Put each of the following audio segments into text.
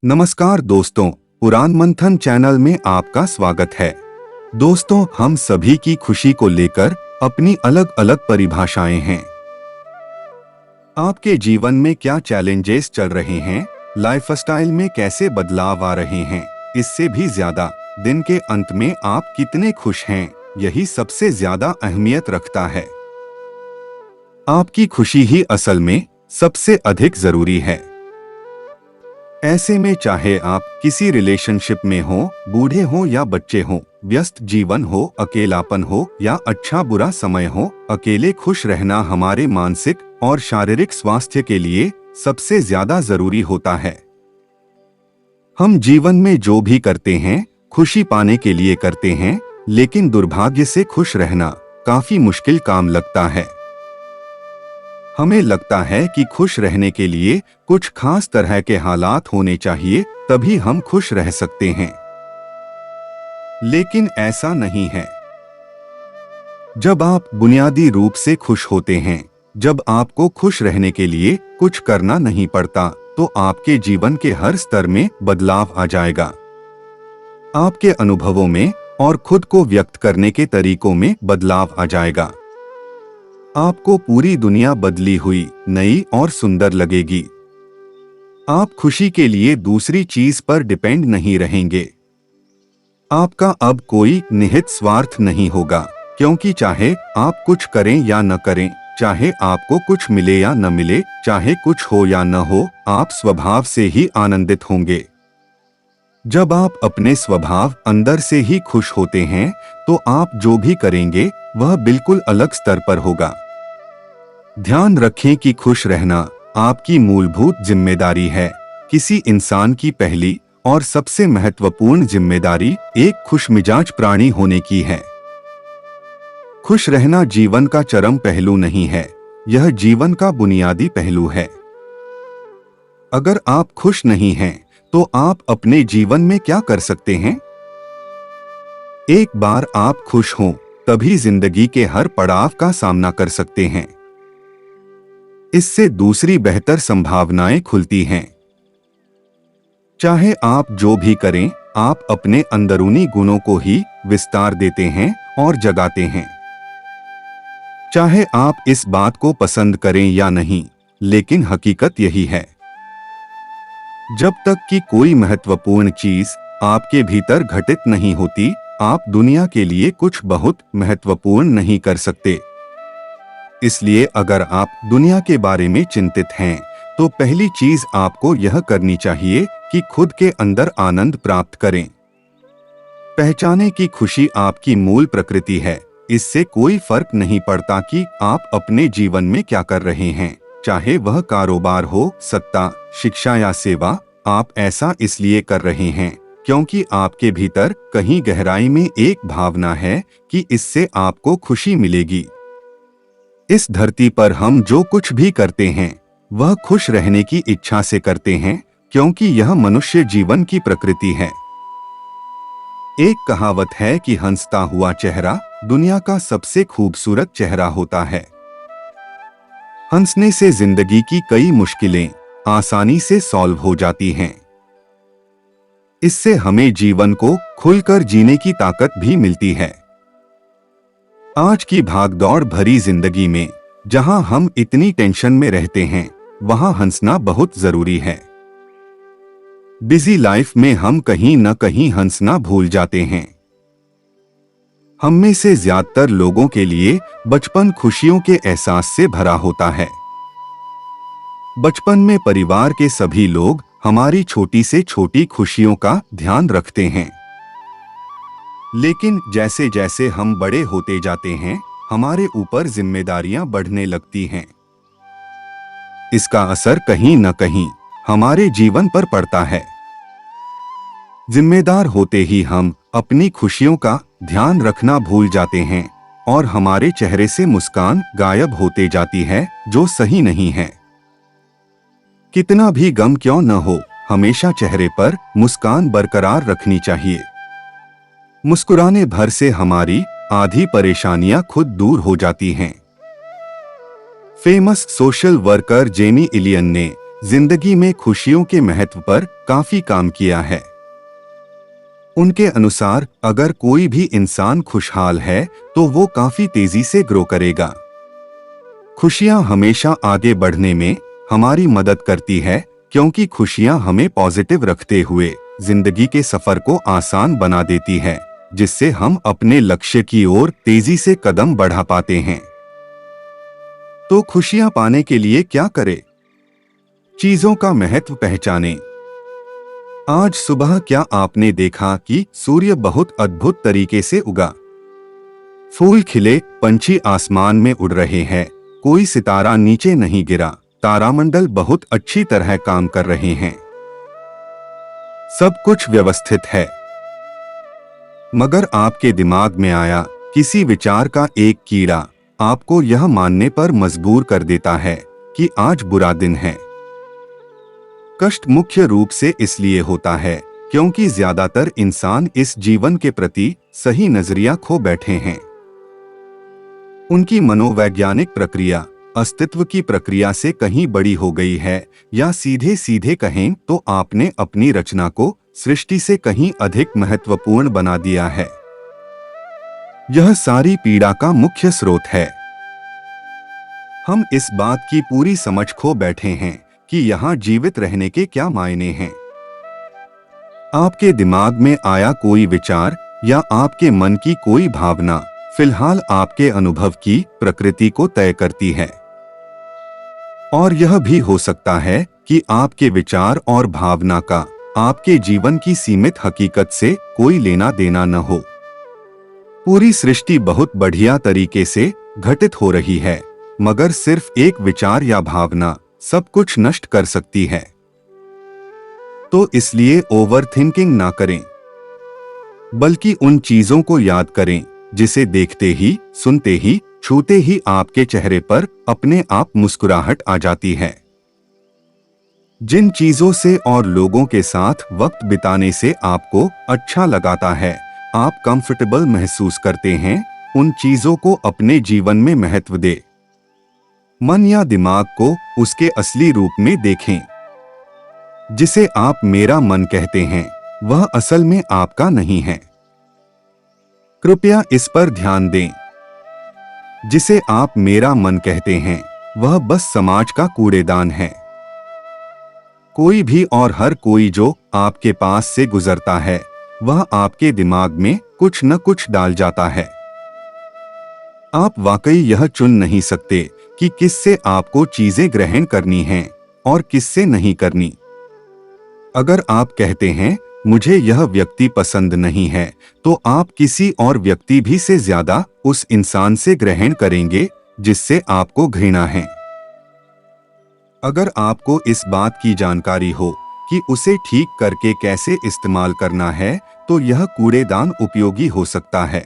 नमस्कार दोस्तों, पुराण मंथन चैनल में आपका स्वागत है। दोस्तों, हम सभी की खुशी को लेकर अपनी अलग अलग परिभाषाएं हैं। आपके जीवन में क्या चैलेंजेस चल रहे हैं, लाइफस्टाइल में कैसे बदलाव आ रहे हैं, इससे भी ज्यादा दिन के अंत में आप कितने खुश हैं, यही सबसे ज्यादा अहमियत रखता है। आपकी खुशी ही असल में सबसे अधिक जरूरी है। ऐसे में चाहे आप किसी रिलेशनशिप में हो, बूढ़े हो या बच्चे हो, व्यस्त जीवन हो, अकेलापन हो या अच्छा बुरा समय हो, अकेले खुश रहना हमारे मानसिक और शारीरिक स्वास्थ्य के लिए सबसे ज्यादा जरूरी होता है। हम जीवन में जो भी करते हैं खुशी पाने के लिए करते हैं, लेकिन दुर्भाग्य से खुश रहना काफी मुश्किल काम लगता है। हमें लगता है कि खुश रहने के लिए कुछ खास तरह के हालात होने चाहिए, तभी हम खुश रह सकते हैं। लेकिन ऐसा नहीं है। जब आप बुनियादी रूप से खुश होते हैं, जब आपको खुश रहने के लिए कुछ करना नहीं पड़ता, तो आपके जीवन के हर स्तर में बदलाव आ जाएगा। आपके अनुभवों में और खुद को व्यक्त करने के तरीकों में बदलाव आ जाएगा। आपको पूरी दुनिया बदली हुई, नई और सुंदर लगेगी। आप खुशी के लिए दूसरी चीज पर डिपेंड नहीं रहेंगे। आपका अब कोई निहित स्वार्थ नहीं होगा, क्योंकि चाहे आप कुछ करें या न करें, चाहे आपको कुछ मिले या न मिले, चाहे कुछ हो या न हो, आप स्वभाव से ही आनंदित होंगे। जब आप अपने स्वभाव अंदर से ही खुश होते हैं, तो आप जो भी करेंगे वह बिल्कुल अलग स्तर पर होगा। ध्यान रखें कि खुश रहना आपकी मूलभूत जिम्मेदारी है। किसी इंसान की पहली और सबसे महत्वपूर्ण जिम्मेदारी एक खुशमिजाज प्राणी होने की है। खुश रहना जीवन का चरम पहलू नहीं है, यह जीवन का बुनियादी पहलू है। अगर आप खुश नहीं हैं, तो आप अपने जीवन में क्या कर सकते हैं? एक बार आप खुश हों, तभी जिंदगी के हर पड़ाव का सामना कर सकते हैं। इससे दूसरी बेहतर संभावनाएं खुलती हैं। चाहे आप जो भी करें, आप अपने अंदरूनी गुणों को ही विस्तार देते हैं और जगाते हैं। चाहे आप इस बात को पसंद करें या नहीं, लेकिन हकीकत यही है। जब तक कि कोई महत्वपूर्ण चीज आपके भीतर घटित नहीं होती, आप दुनिया के लिए कुछ बहुत महत्वपूर्ण नहीं कर सकते। इसलिए अगर आप दुनिया के बारे में चिंतित हैं, तो पहली चीज आपको यह करनी चाहिए कि खुद के अंदर आनंद प्राप्त करें। पहचानें कि खुशी आपकी मूल प्रकृति है। इससे कोई फर्क नहीं पड़ता कि आप अपने जीवन में क्या कर रहे हैं, चाहे वह कारोबार हो, सत्ता, शिक्षा या सेवा। आप ऐसा इसलिए कर रहे हैं क्योंकि आपके भीतर कहीं गहराई में एक भावना है कि इससे आपको खुशी मिलेगी। इस धरती पर हम जो कुछ भी करते हैं, वह खुश रहने की इच्छा से करते हैं, क्योंकि यह मनुष्य जीवन की प्रकृति है। एक कहावत है कि हंसता हुआ चेहरा दुनिया का सबसे खूबसूरत चेहरा होता है। हंसने से जिंदगी की कई मुश्किलें आसानी से सॉल्व हो जाती हैं। इससे हमें जीवन को खुलकर जीने की ताकत भी मिलती है। आज की भागदौड़ भरी जिंदगी में जहां हम इतनी टेंशन में रहते हैं, वहां हंसना बहुत जरूरी है। बिजी लाइफ में हम कहीं न कहीं हंसना भूल जाते हैं। हम में से ज्यादातर लोगों के लिए बचपन खुशियों के एहसास से भरा होता है। बचपन में परिवार के सभी लोग हमारी छोटी से छोटी खुशियों का ध्यान रखते हैं। लेकिन जैसे जैसे हम बड़े होते जाते हैं, हमारे ऊपर जिम्मेदारियां बढ़ने लगती हैं। इसका असर कहीं न कहीं हमारे जीवन पर पड़ता है। जिम्मेदार होते ही हम अपनी खुशियों का ध्यान रखना भूल जाते हैं और हमारे चेहरे से मुस्कान गायब होते जाती है, जो सही नहीं है। कितना भी गम क्यों न हो, हमेशा चेहरे पर मुस्कान बरकरार रखनी चाहिए। मुस्कुराने भर से हमारी आधी परेशानियां खुद दूर हो जाती हैं। फेमस सोशल वर्कर जेमी इलियन ने जिंदगी में खुशियों के महत्व पर काफी काम किया है। उनके अनुसार अगर कोई भी इंसान खुशहाल है तो वो काफी तेजी से ग्रो करेगा। खुशियां हमेशा आगे बढ़ने में हमारी मदद करती है, क्योंकि खुशियां हमें पॉजिटिव रखते हुए जिंदगी के सफर को आसान बना देती है, जिससे हम अपने लक्ष्य की ओर तेजी से कदम बढ़ा पाते हैं। तो खुशियां पाने के लिए क्या करें? चीजों का महत्व पहचानें। आज सुबह क्या आपने देखा कि सूर्य बहुत अद्भुत तरीके से उगा? फूल खिले, पंछी आसमान में उड़ रहे हैं, कोई सितारा नीचे नहीं गिरा, तारामंडल बहुत अच्छी तरह काम कर रहे हैं। सब कुछ व्यवस्थित है। मगर आपके दिमाग में आया किसी विचार का एक कीड़ा आपको यह मानने पर मजबूर कर देता है कि आज बुरा दिन है। कष्ट मुख्य रूप से इसलिए होता है क्योंकि ज्यादातर इंसान इस जीवन के प्रति सही नजरिया खो बैठे हैं। उनकी मनोवैज्ञानिक प्रक्रिया अस्तित्व की प्रक्रिया से कहीं बड़ी हो गई है, या सीधे सीधे कहें तो आपने अपनी रचना को सृष्टि से कहीं अधिक महत्वपूर्ण बना दिया है। यह सारी पीड़ा का मुख्य स्रोत है। हम इस बात की पूरी समझ खो बैठे हैं कि यहाँ जीवित रहने के क्या मायने हैं। आपके दिमाग में आया कोई विचार या आपके मन की कोई भावना फिलहाल आपके अनुभव की प्रकृति को तय करती है। और यह भी हो सकता है कि आपके विचार और भावना का आपके जीवन की सीमित हकीकत से कोई लेना देना न हो। पूरी सृष्टि बहुत बढ़िया तरीके से घटित हो रही है, मगर सिर्फ एक विचार या भावना सब कुछ नष्ट कर सकती है। तो इसलिए ओवरथिंकिंग ना करें, बल्कि उन चीजों को याद करें जिसे देखते ही, सुनते ही, छूते ही आपके चेहरे पर अपने आप मुस्कुराहट आ जाती है। जिन चीजों से और लोगों के साथ वक्त बिताने से आपको अच्छा लगाता है, आप कंफर्टेबल महसूस करते हैं, उन चीजों को अपने जीवन में महत्व दें। मन या दिमाग को उसके असली रूप में देखें। जिसे आप मेरा मन कहते हैं, वह असल में आपका नहीं है। कृपया इस पर ध्यान दें। जिसे आप मेरा मन कहते हैं, वह बस समाज का कूड़ेदान है। कोई भी और हर कोई जो आपके पास से गुजरता है, वह आपके दिमाग में कुछ न कुछ डाल जाता है। आप वाकई यह चुन नहीं सकते कि किससे आपको चीजें ग्रहण करनी हैं और किससे नहीं करनी। अगर आप कहते हैं मुझे यह व्यक्ति पसंद नहीं है, तो आप किसी और व्यक्ति भी से ज्यादा उस इंसान से ग्रहण करेंगे जिससे आपको घृणा है। अगर आपको इस बात की जानकारी हो कि उसे ठीक करके कैसे इस्तेमाल करना है, तो यह कूड़ेदान उपयोगी हो सकता है।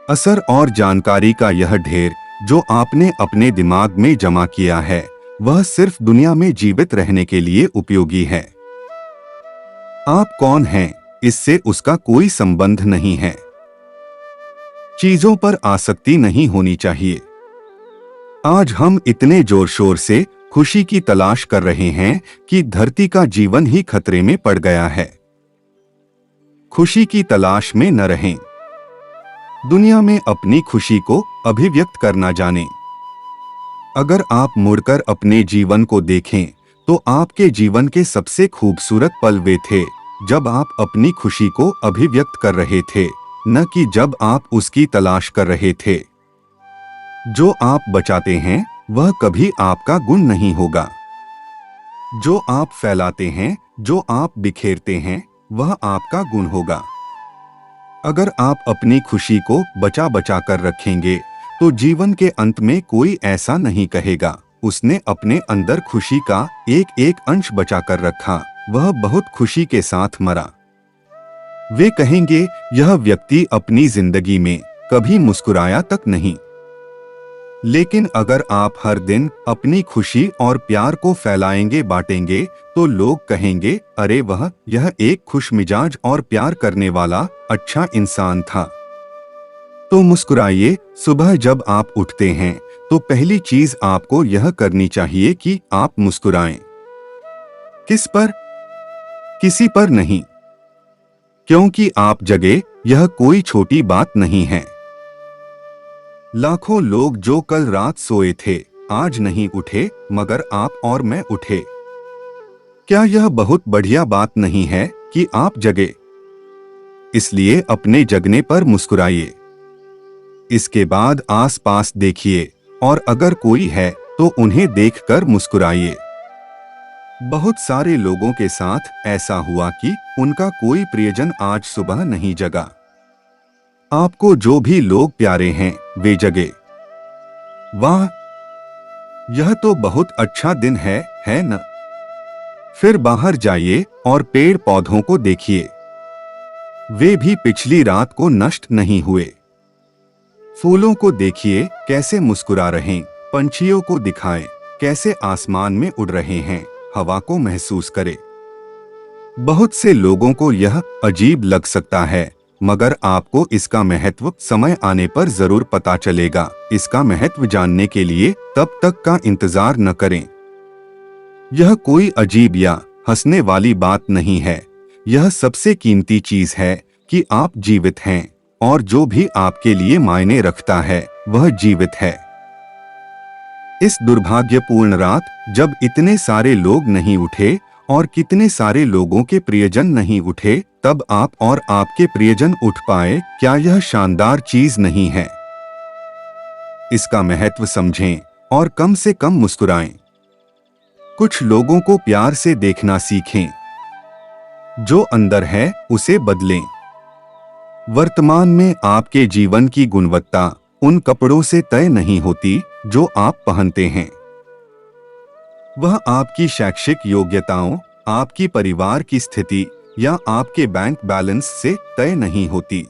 असर और जानकारी का यह ढेर जो आपने अपने दिमाग में जमा किया है, वह सिर्फ दुनिया में जीवित रहने के लिए उपयोगी है। आप कौन हैं, इससे उसका कोई संबंध नहीं है। चीजों पर आसक्ति नहीं होनी चाहिए। आज हम इतने जोर शोर से खुशी की तलाश कर रहे हैं कि धरती का जीवन ही खतरे में पड़ गया है। खुशी की तलाश में न रहें। दुनिया में अपनी खुशी को अभिव्यक्त करना जानें। अगर आप मुड़कर अपने जीवन को देखें, तो आपके जीवन के सबसे खूबसूरत पल वे थे जब आप अपनी खुशी को अभिव्यक्त कर रहे थे, न कि जब आप उसकी तलाश कर रहे थे। जो आप बचाते हैं, वह कभी आपका गुण नहीं होगा। जो आप फैलाते हैं, जो आप बिखेरते हैं, वह आपका गुण होगा। अगर आप अपनी खुशी को बचा बचा कर रखेंगे, तो जीवन के अंत में कोई ऐसा नहीं कहेगा, उसने अपने अंदर खुशी का एक एक अंश बचा कर रखा, वह बहुत खुशी के साथ मरा। वे कहेंगे यह व्यक्ति अपनी जिंदगी में कभी मुस्कुराया तक नहीं। लेकिन अगर आप हर दिन अपनी खुशी और प्यार को फैलाएंगे, बांटेंगे, तो लोग कहेंगे अरे वह यह एक खुशमिजाज और प्यार करने वाला अच्छा इंसान था। तो मुस्कुराइए। सुबह जब आप उठते हैं, तो तो पहली चीज आपको यह करनी चाहिए कि आप मुस्कुराएं। किस पर? किसी पर नहीं, क्योंकि आप जगे, यह कोई छोटी बात नहीं है। लाखों लोग जो कल रात सोए थे आज नहीं उठे, मगर आप और मैं उठे। क्या यह बहुत बढ़िया बात नहीं है कि आप जगे? इसलिए अपने जगने पर मुस्कुराइए। इसके बाद आसपास देखिए और अगर कोई है तो उन्हें देखकर मुस्कुराइए। बहुत सारे लोगों के साथ ऐसा हुआ कि उनका कोई प्रियजन आज सुबह नहीं जगा। आपको जो भी लोग प्यारे हैं वे जगे। वाह, यह तो बहुत अच्छा दिन है न? फिर बाहर जाइए और पेड़ पौधों को देखिए, वे भी पिछली रात को नष्ट नहीं हुए। फूलों को देखिए कैसे मुस्कुरा रहे, पंछियों को दिखाएं कैसे आसमान में उड़ रहे हैं, हवा को महसूस करें। बहुत से लोगों को यह अजीब लग सकता है, मगर आपको इसका महत्व समय आने पर जरूर पता चलेगा। इसका महत्व जानने के लिए तब तक का इंतजार न करें। यह कोई अजीब या हंसने वाली बात नहीं है। यह सबसे कीमती चीज है कि आप जीवित हैं और जो भी आपके लिए मायने रखता है वह जीवित है। इस दुर्भाग्यपूर्ण रात जब इतने सारे लोग नहीं उठे और कितने सारे लोगों के प्रियजन नहीं उठे, तब आप और आपके प्रियजन उठ पाए। क्या यह शानदार चीज नहीं है? इसका महत्व समझें और कम से कम मुस्कुराएं। कुछ लोगों को प्यार से देखना सीखें। जो अंदर है उसे बदलें। वर्तमान में आपके जीवन की गुणवत्ता उन कपड़ों से तय नहीं होती जो आप पहनते हैं। वह आपकी शैक्षिक योग्यताओं, आपकी परिवार की स्थिति या आपके बैंक बैलेंस से तय नहीं होती।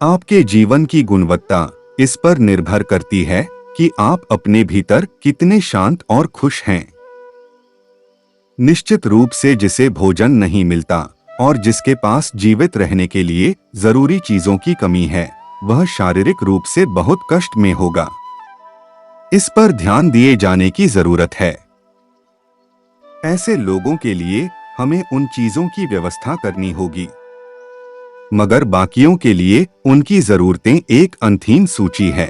आपके जीवन की गुणवत्ता इस पर निर्भर करती है कि आप अपने भीतर कितने शांत और खुश हैं। निश्चित रूप से जिसे भोजन नहीं मिलता और जिसके पास जीवित रहने के लिए जरूरी चीजों की कमी है, वह शारीरिक रूप से बहुत कष्ट में होगा। इस पर ध्यान दिए जाने की जरूरत है। ऐसे लोगों के लिए हमें उन चीजों की व्यवस्था करनी होगी, मगर बाकियों के लिए उनकी जरूरतें एक अनथीन सूची है।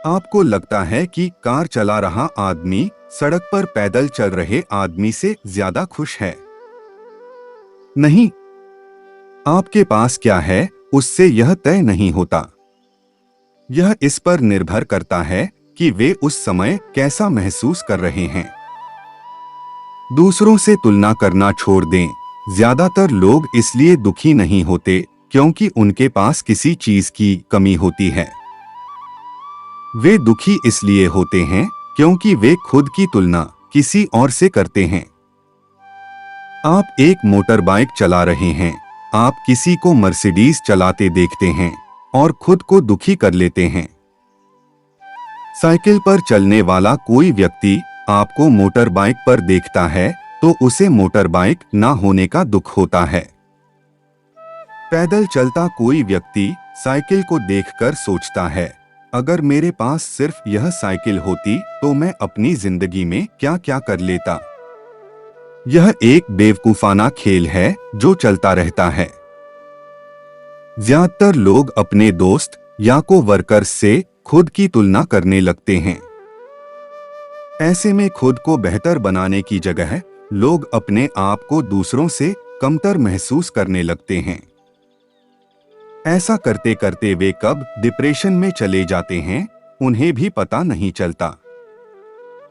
आपको लगता है कि कार चला रहा आदमी सड़क पर पैदल चल रहे आदमी से ज्यादा खुश है। नहीं, आपके पास क्या है उससे यह तय नहीं होता। यह इस पर निर्भर करता है कि वे उस समय कैसा महसूस कर रहे हैं। दूसरों से तुलना करना छोड़ दें। ज्यादातर लोग इसलिए दुखी नहीं होते क्योंकि उनके पास किसी चीज की कमी होती है। वे दुखी इसलिए होते हैं क्योंकि वे खुद की तुलना किसी और से करते हैं। आप एक मोटर बाइक चला रहे हैं, आप किसी को मर्सिडीज चलाते देखते हैं और खुद को दुखी कर लेते हैं। साइकिल पर चलने वाला कोई व्यक्ति आपको मोटर बाइक पर देखता है तो उसे मोटर बाइक ना होने का दुख होता है। पैदल चलता कोई व्यक्ति साइकिल को देखकर सोचता है, अगर मेरे पास सिर्फ यह साइकिल होती तो मैं अपनी जिंदगी में क्या क्या कर लेता। यह एक बेवकूफाना खेल है जो चलता रहता है। ज्यादातर लोग अपने दोस्त या को-वर्कर्स से खुद की तुलना करने लगते हैं। ऐसे में खुद को बेहतर बनाने की जगह लोग अपने आप को दूसरों से कमतर महसूस करने लगते हैं। ऐसा करते करते वे कब डिप्रेशन में चले जाते हैं उन्हें भी पता नहीं चलता।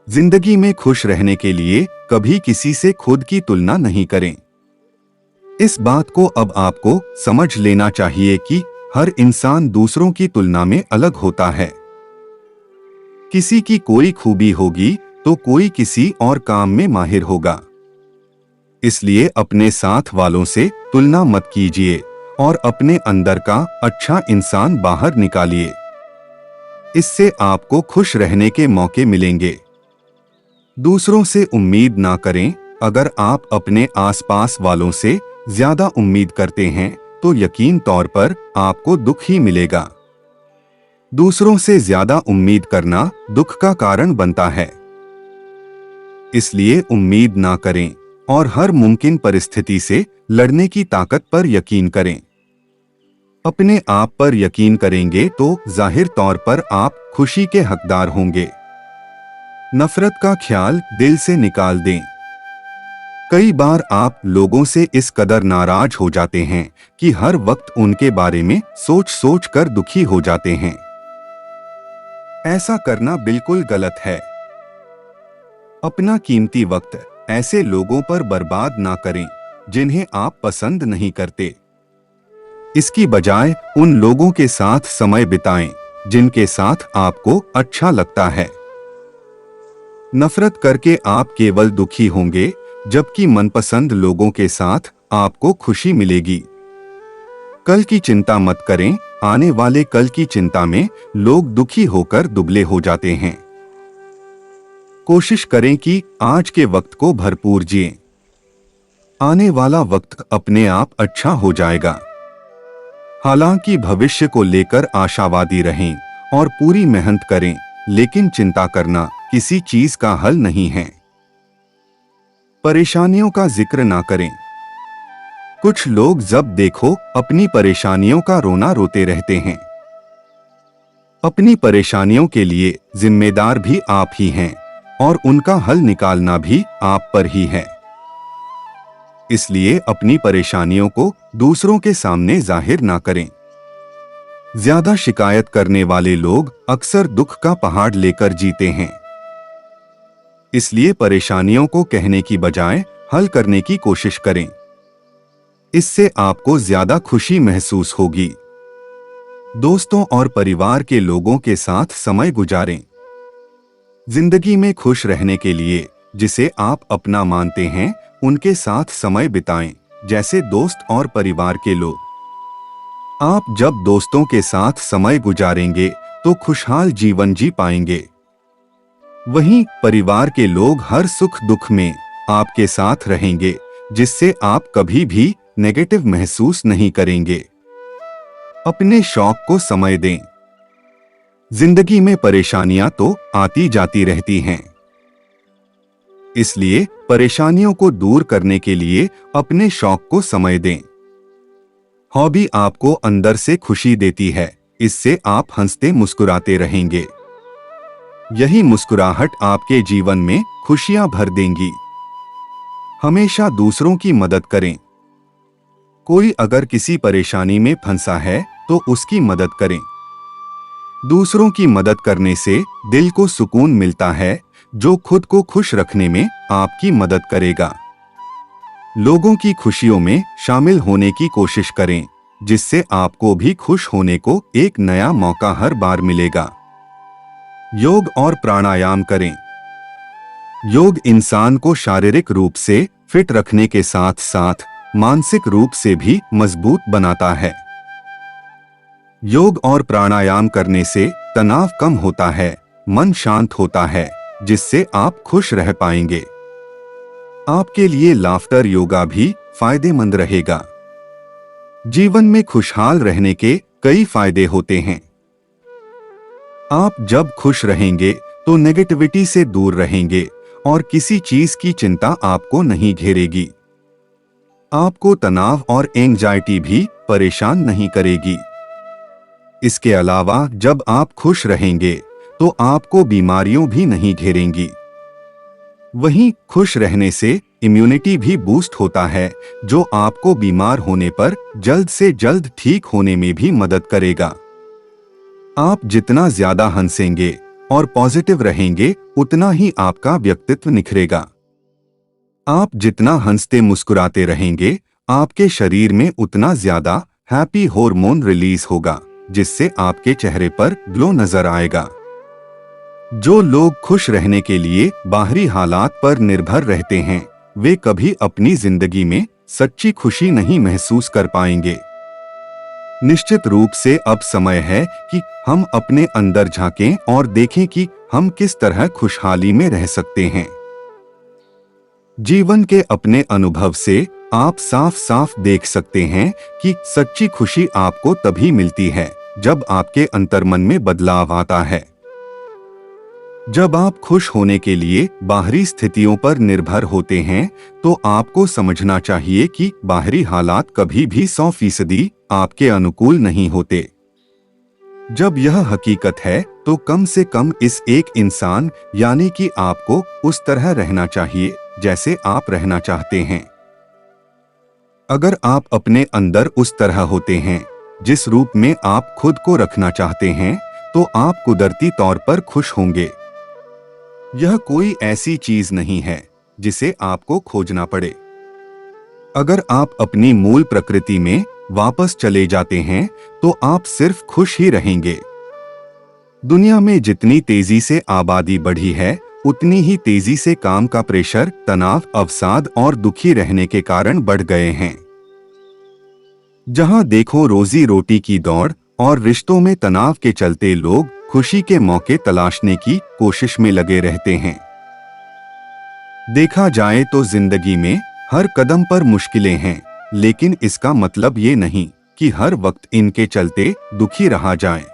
जिंदगी में खुश रहने के लिए कभी किसी से खुद की तुलना नहीं करें। इस बात को अब आपको समझ लेना चाहिए कि हर इंसान दूसरों की तुलना में अलग होता है। किसी की कोई खूबी होगी तो कोई किसी और काम में माहिर होगा। इसलिए अपने साथ वालों से तुलना मत कीजिए और अपने अंदर का अच्छा इंसान बाहर निकालिए। इससे आपको खुश रहने के मौके मिलेंगे। दूसरों से उम्मीद ना करें। अगर आप अपने आसपास वालों से ज्यादा उम्मीद करते हैं तो यकीन तौर पर आपको दुख ही मिलेगा। दूसरों से ज्यादा उम्मीद करना दुख का कारण बनता है। इसलिए उम्मीद ना करें और हर मुमकिन परिस्थिति से लड़ने की ताकत पर यकीन करें। अपने आप पर यकीन करेंगे तो जाहिर तौर पर आप खुशी के हकदार होंगे। नफरत का ख्याल दिल से निकाल दें। कई बार आप लोगों से इस कदर नाराज हो जाते हैं कि हर वक्त उनके बारे में सोच सोच कर दुखी हो जाते हैं। ऐसा करना बिल्कुल गलत है। अपना कीमती वक्त ऐसे लोगों पर बर्बाद ना करें जिन्हें आप पसंद नहीं करते। इसकी बजाय उन लोगों के साथ समय बिताएं जिनके साथ आपको अच्छा लगता है। नफरत करके आप केवल दुखी होंगे, जबकि मनपसंद लोगों के साथ आपको खुशी मिलेगी। कल की चिंता मत करें, आने वाले कल की चिंता में लोग दुखी होकर दुबले हो जाते हैं। कोशिश करें कि आज के वक्त को भरपूर जिएं। आने वाला वक्त अपने आप अच्छा हो जाएगा। हालांकि भविष्य को लेकर आशावादी रहें और पूरी मेहनत करें, लेकिन चिंता करना किसी चीज का हल नहीं है। परेशानियों का जिक्र ना करें। कुछ लोग जब देखो अपनी परेशानियों का रोना रोते रहते हैं। अपनी परेशानियों के लिए जिम्मेदार भी आप ही हैं और उनका हल निकालना भी आप पर ही है। इसलिए अपनी परेशानियों को दूसरों के सामने जाहिर ना करें। ज्यादा शिकायत करने वाले लोग अक्सर दुख का पहाड़ लेकर जीते हैं। इसलिए परेशानियों को कहने की बजाय हल करने की कोशिश करें। इससे आपको ज्यादा खुशी महसूस होगी। दोस्तों और परिवार के लोगों के साथ समय गुजारें। जिंदगी में खुश रहने के लिए जिसे आप अपना मानते हैं उनके साथ समय बिताएं, जैसे दोस्त और परिवार के लोग। आप जब दोस्तों के साथ समय गुजारेंगे तो खुशहाल जीवन जी पाएंगे। वहीं परिवार के लोग हर सुख दुख में आपके साथ रहेंगे, जिससे आप कभी भी नेगेटिव महसूस नहीं करेंगे। अपने शौक को समय दें। जिंदगी में परेशानियां तो आती जाती रहती हैं। इसलिए परेशानियों को दूर करने के लिए अपने शौक को समय दें। हॉबी आपको अंदर से खुशी देती है, इससे आप हंसते मुस्कुराते रहेंगे। यही मुस्कुराहट आपके जीवन में खुशियां भर देंगी। हमेशा दूसरों की मदद करें। कोई अगर किसी परेशानी में फंसा है तो उसकी मदद करें। दूसरों की मदद करने से दिल को सुकून मिलता है, जो खुद को खुश रखने में आपकी मदद करेगा। लोगों की खुशियों में शामिल होने की कोशिश करें, जिससे आपको भी खुश होने को एक नया मौका हर बार मिलेगा। योग और प्राणायाम करें। योग इंसान को शारीरिक रूप से फिट रखने के साथ साथ मानसिक रूप से भी मजबूत बनाता है। योग और प्राणायाम करने से तनाव कम होता है, मन शांत होता है, जिससे आप खुश रह पाएंगे। आपके लिए लाफ्टर योगा भी फायदेमंद रहेगा। जीवन में खुशहाल रहने के कई फायदे होते हैं। आप जब खुश रहेंगे तो नेगेटिविटी से दूर रहेंगे और किसी चीज की चिंता आपको नहीं घेरेगी। आपको तनाव और एंजाइटी भी परेशान नहीं करेगी। इसके अलावा जब आप खुश रहेंगे तो आपको बीमारियों भी नहीं घेरेंगी। वहीं खुश रहने से इम्यूनिटी भी बूस्ट होता है, जो आपको बीमार होने पर जल्द से जल्द ठीक होने में भी मदद करेगा। आप जितना ज्यादा हंसेंगे और पॉजिटिव रहेंगे, उतना ही आपका व्यक्तित्व निखरेगा। आप जितना हंसते मुस्कुराते रहेंगे, आपके शरीर में उतना ज्यादा हैप्पी हार्मोन रिलीज होगा, जिससे आपके चेहरे पर ग्लो नजर आएगा। जो लोग खुश रहने के लिए बाहरी हालात पर निर्भर रहते हैं, वे कभी अपनी जिंदगी में सच्ची खुशी नहीं महसूस कर पाएंगे। निश्चित रूप से अब समय है कि हम अपने अंदर झांकें और देखें कि हम किस तरह खुशहाली में रह सकते हैं। जीवन के अपने अनुभव से आप साफ साफ देख सकते हैं कि सच्ची खुशी आपको तभी मिलती है जब आपके अंतर्मन में बदलाव आता है। जब आप खुश होने के लिए बाहरी स्थितियों पर निर्भर होते हैं, तो आपको समझना चाहिए कि बाहरी हालात कभी भी 100% आपके अनुकूल नहीं होते। जब यह हकीकत है, तो कम से कम इस एक इंसान यानी कि आपको उस तरह रहना चाहिए जैसे आप रहना चाहते हैं। अगर आप अपने अंदर उस तरह होते हैं जिस रूप में आप खुद को रखना चाहते हैं, तो आप कुदरती तौर पर खुश होंगे। यह कोई ऐसी चीज नहीं है जिसे आपको खोजना पड़े। अगर आप अपनी मूल प्रकृति में वापस चले जाते हैं, तो आप सिर्फ खुश ही रहेंगे। दुनिया में जितनी तेजी से आबादी बढ़ी है, उतनी ही तेजी से काम का प्रेशर, तनाव, अवसाद और दुखी रहने के कारण बढ़ गए हैं। जहां देखो रोजी रोटी की दौड़ और रिश्तों में तनाव के चलते लोग खुशी के मौके तलाशने की कोशिश में लगे रहते हैं। देखा जाए तो जिंदगी में हर कदम पर मुश्किलें हैं, लेकिन इसका मतलब ये नहीं कि हर वक्त इनके चलते दुखी रहा जाए।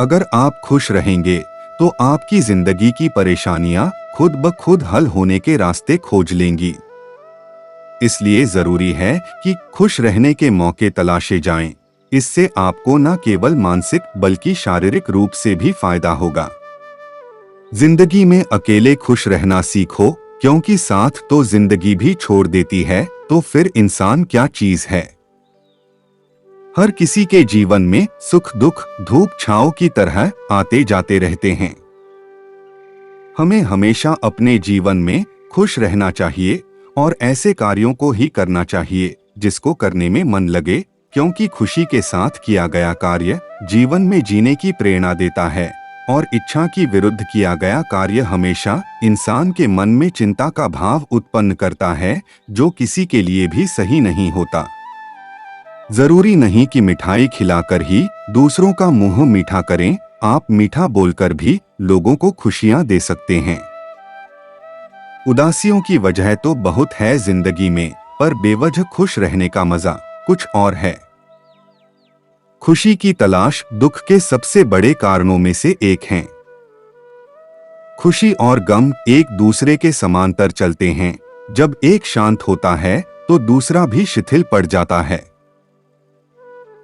अगर आप खुश रहेंगे, तो आपकी जिंदगी की परेशानियां खुद ब खुद हल होने के रास्ते खोज लेंगी। इसलिए जरूरी है कि खुश रहने के मौके तलाशे जाएं। इससे आपको न केवल मानसिक बल्कि शारीरिक रूप से भी फायदा होगा। जिंदगी में अकेले खुश रहना सीखो, क्योंकि साथ तो जिंदगी भी छोड़ देती है, तो फिर इंसान क्या चीज है। हर किसी के जीवन में सुख दुख धूप छांव की तरह आते जाते रहते हैं। हमें हमेशा अपने जीवन में खुश रहना चाहिए और ऐसे कार्यों को ही करना चाहिए जिसको करने में मन लगे, क्योंकि खुशी के साथ किया गया कार्य जीवन में जीने की प्रेरणा देता है और इच्छा की विरुद्ध किया गया कार्य हमेशा इंसान के मन में चिंता का भाव उत्पन्न करता है, जो किसी के लिए भी सही नहीं होता। जरूरी नहीं कि मिठाई खिलाकर ही दूसरों का मुंह मीठा करें, आप मीठा बोलकर भी लोगों को खुशियां दे सकते हैं। उदासियों की वजह तो बहुत है जिंदगी में, पर बेवजह खुश रहने का मजा कुछ और है। खुशी की तलाश दुख के सबसे बड़े कारणों में से एक है। खुशी और गम एक दूसरे के समांतर चलते हैं। जब एक शांत होता है, तो दूसरा भी शिथिल पड़ जाता है।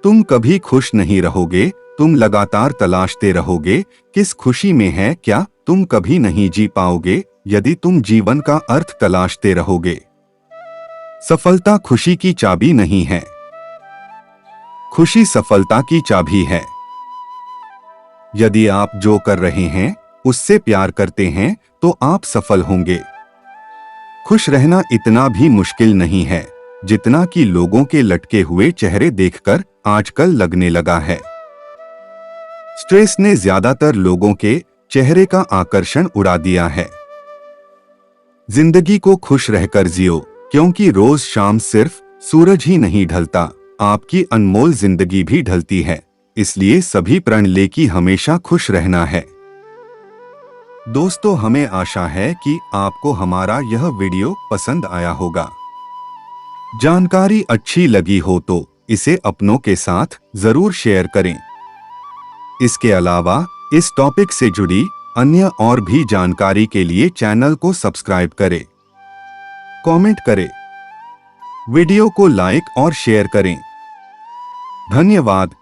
तुम कभी खुश नहीं रहोगे, तुम लगातार तलाशते रहोगे किस खुशी में है क्या, तुम कभी नहीं जी पाओगे यदि तुम जीवन का अर्थ तलाशते रहोगे। सफलता खुशी की चाबी नहीं है, खुशी सफलता की चाबी है। यदि आप जो कर रहे हैं उससे प्यार करते हैं, तो आप सफल होंगे। खुश रहना इतना भी मुश्किल नहीं है जितना कि लोगों के लटके हुए चेहरे देखकर आजकल लगने लगा है। स्ट्रेस ने ज्यादातर लोगों के चेहरे का आकर्षण उड़ा दिया है। जिंदगी को खुश रहकर जियो, क्योंकि रोज शाम सिर्फ सूरज ही नहीं ढलता, आपकी अनमोल जिंदगी भी ढलती है। इसलिए सभी प्रण ले कि हमेशा खुश रहना है। दोस्तों, हमें आशा है कि आपको हमारा यह वीडियो पसंद आया होगा। जानकारी अच्छी लगी हो तो इसे अपनों के साथ जरूर शेयर करें। इसके अलावा इस टॉपिक से जुड़ी अन्य और भी जानकारी के लिए चैनल को सब्सक्राइब करें, कमेंट करें, वीडियो को लाइक और शेयर करें। धन्यवाद।